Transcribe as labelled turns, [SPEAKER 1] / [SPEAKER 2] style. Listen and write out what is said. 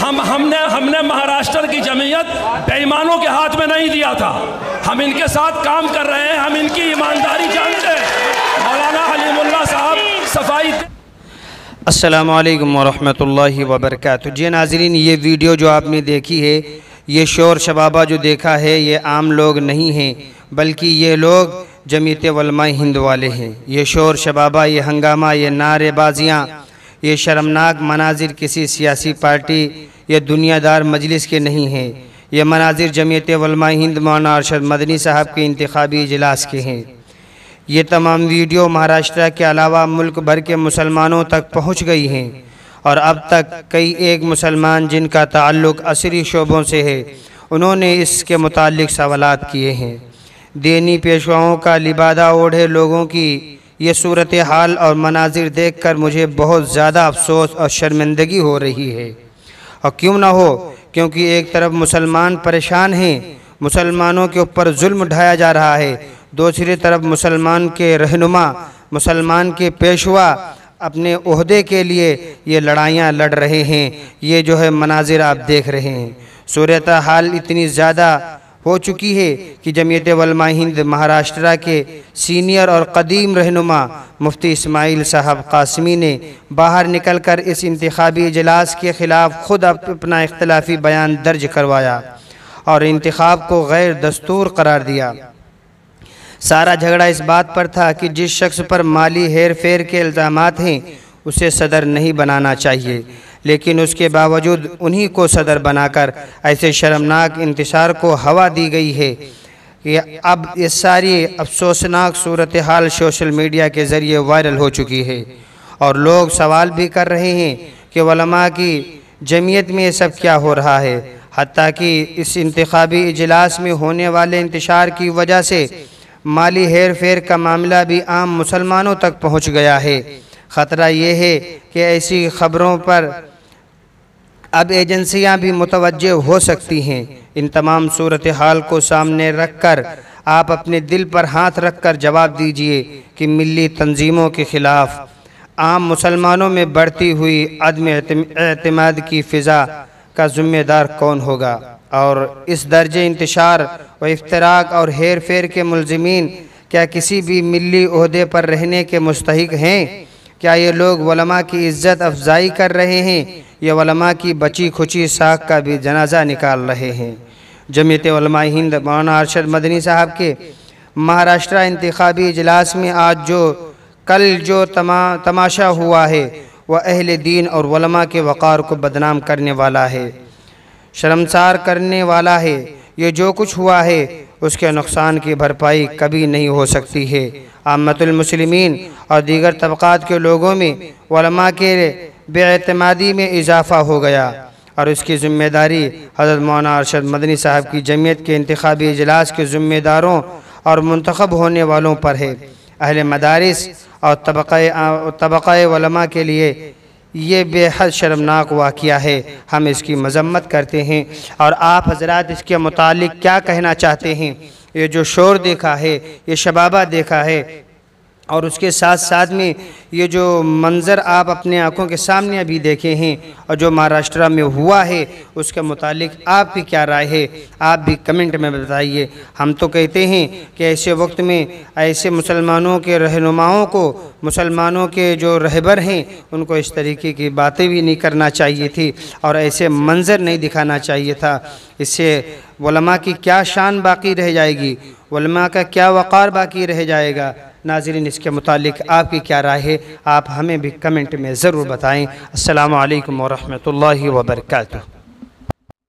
[SPEAKER 1] हमने महाराष्ट्र की जमीयत बेईमानों के हाथ में नहीं दिया था। हम इनके साथ काम कर रहे हैं, हम इनकी ईमानदारी जानते हैं। मौलाना हलीमुल्लाह साहब सफाई।
[SPEAKER 2] अस्सलामु अलैकुम वरहमतुल्लाहि वबरकातुहू। जी नाज़रीन, ये वीडियो जो आपने देखी है, ये शोर शबाबा जो देखा है, ये आम लोग नहीं हैं, बल्कि ये लोग जमीयत उलमाए हिंद वाले हैं। ये शोर शबाबा, ये हंगामा, ये नारेबाजियाँ, ये शर्मनाक मनाजिर किसी सियासी पार्टी या दुनियादार मजलिस के नहीं हैं। ये मनाजिर जमीयत उलमाए हिंद मौलाना अरशद मदनी साहब के इंतखाबी इजलास के हैं। ये तमाम वीडियो महाराष्ट्र के अलावा मुल्क भर के मुसलमानों तक पहुँच गई हैं और अब तक कई एक मुसलमान जिनका ताल्लुक़ असरी शोबों से है, उन्होंने इसके मुताल्लिक़ सवालात किए हैं। दीनी पेशवाओं का लिबादा ओढ़े लोगों की ये सूरत हाल और मनाजिर देख कर मुझे बहुत ज़्यादा अफसोस और शर्मिंदगी हो रही है। और क्यों ना हो, क्योंकि एक तरफ मुसलमान परेशान हैं, मुसलमानों के ऊपर जुल्म ढाया जा रहा है, दूसरी तरफ मुसलमान के रहनुमा, मुसलमान के पेशवा अपने ओहदे के लिए ये लड़ाइयाँ लड़ रहे हैं। ये जो है मनाजिर आप देख रहे हैं। सूरत हाल इतनी ज़्यादा हो चुकी है कि जमीयत उलमाए हिंद महाराष्ट्र के सीनियर और कदीम रहनुमा मुफ्ती इस्माइल साहब कासमी ने बाहर निकलकर इस इंतखाबी इजलास के ख़िलाफ़ ख़ुद अपना इख्तलाफी बयान दर्ज करवाया और इंतखाब को गैर दस्तूर करार दिया। सारा झगड़ा इस बात पर था कि जिस शख्स पर माली हेर फेर के इल्ज़ामात हैं, उसे सदर नहीं बनाना चाहिए, लेकिन उसके बावजूद उन्हीं को सदर बनाकर ऐसे शर्मनाक इंतशार को हवा दी गई है कि अब ये सारी अफसोसनाक सूरत हाल सोशल मीडिया के ज़रिए वायरल हो चुकी है और लोग सवाल भी कर रहे हैं कि उलमा की जमीयत में ये सब क्या हो रहा है। हत्ता कि इस इंतखाबी इजलास में होने वाले इंतशार की वजह से माली हेर फेर का मामला भी आम मुसलमानों तक पहुँच गया है। ख़तरा ये है कि ऐसी ख़बरों पर अब एजेंसियां भी मुतवज्जे हो सकती हैं। इन तमाम सूरत हाल को सामने रख कर आप अपने दिल पर हाथ रख कर जवाब दीजिए कि मिली तंजीमों के ख़िलाफ़ आम मुसलमानों में बढ़ती हुई अदम एतमाद की फ़िज़ा का ज़िम्मेदार कौन होगा और इस दर्जे इंतशार व इफ्तराक और हेर फेर के मुलज़िमीन क्या किसी भी मिली ओहदे पर रहने के मुस्तहिक हैं? क्या ये लोग उलमा की इज़्ज़त अफजाई कर रहे हैं या उलमा की बची खुची साख का भी जनाजा निकाल रहे हैं? जमीयत उलमाए हिंद मौलाना अरशद मदनी साहब के महाराष्ट्र इंतखाबी इजलास में आज कल जो तमाशा हुआ है, वह अहले दीन और उलमा के वक़ार को बदनाम करने वाला है, शर्मसार करने वाला है। ये जो कुछ हुआ है उसके नुकसान की भरपाई कभी नहीं हो सकती है। आम्मतुल मुस्लिमीन और दीगर तबक़ात के लोगों में उलमा के बेएतमादी में इजाफ़ा हो गया और उसकी ज़िम्मेदारी हज़रत मौलाना अरशद मदनी साहब की जमीयत के इंतखाबी इजलास के ज़िम्मेदारों और मुंतखब होने वालों पर है। अहले मदारिस और तबक़ाए उलमा के लिए ये बेहद शर्मनाक वाक़या है। हम इसकी मज़म्मत करते हैं और आप हज़रात इसके मुतालिक क्या कहना चाहते हैं? ये जो शोर देखा है, ये शबाबा देखा है और उसके साथ साथ में ये जो मंज़र आप अपने आँखों के सामने अभी देखे हैं और जो महाराष्ट्र में हुआ है, उसके मुतालिक आपकी क्या राय है? आप भी कमेंट में बताइए। हम तो कहते हैं कि ऐसे वक्त में ऐसे मुसलमानों के रहनुमाओं को, मुसलमानों के जो रहबर हैं, उनको इस तरीके की बातें भी नहीं करना चाहिए थी और ऐसे मंज़र नहीं दिखाना चाहिए था। इससे उलमा की क्या शान बाकी रह जाएगी, उलमा का क्या वक़ार बाकी रह जाएगा? नाज़रीन, इसके मुतालिक आपकी क्या राय है? आप हमें भी कमेंट में ज़रूर बताएं। अस्सलामु अलैकुम वरहमतुल्लाहि वबरकातुहू।